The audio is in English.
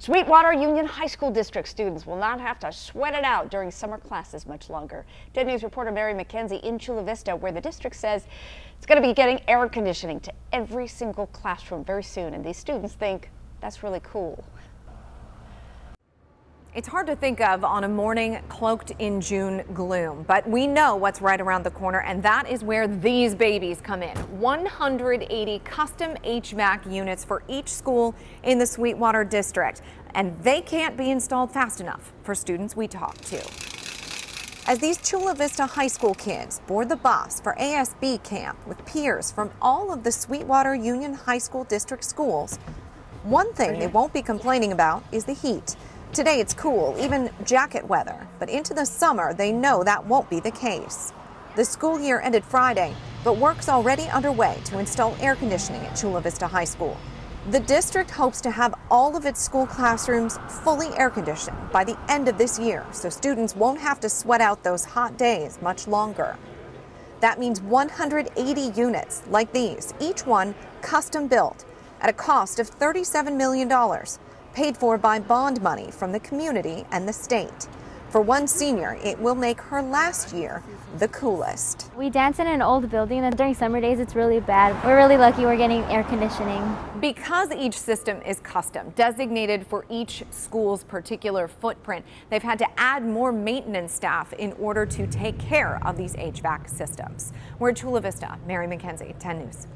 Sweetwater Union High School District students will not have to sweat it out during summer classes much longer. 10 News reporter Mary McKenzie in Chula Vista, where the district says it's going to be getting air conditioning to every single classroom very soon, and these students think that's really cool. It's hard to think of on a morning cloaked in June gloom, but we know what's right around the corner, and that is where these babies come in. 180 custom HVAC units for each school in the Sweetwater district, and they can't be installed fast enough for students we talk to. As these Chula Vista High School kids board the bus for ASB camp with peers from all of the Sweetwater Union High School District schools, one thing they won't be complaining about is the heat. Today it's cool, even jacket weather, but into the summer they know that won't be the case. The school year ended Friday, but work's already underway to install air conditioning at Chula Vista High School. The district hopes to have all of its school classrooms fully air conditioned by the end of this year, so students won't have to sweat out those hot days much longer. That means 180 units like these, each one custom built at a cost of $37 million. Paid for by bond money from the community and the state. For one senior, it will make her last year the coolest. We dance in an old building, and during summer days it's really bad. We're really lucky we're getting air conditioning. Because each system is custom, designated for each school's particular footprint, they've had to add more maintenance staff in order to take care of these HVAC systems. We're at Chula Vista. Mary McKenzie, 10 News.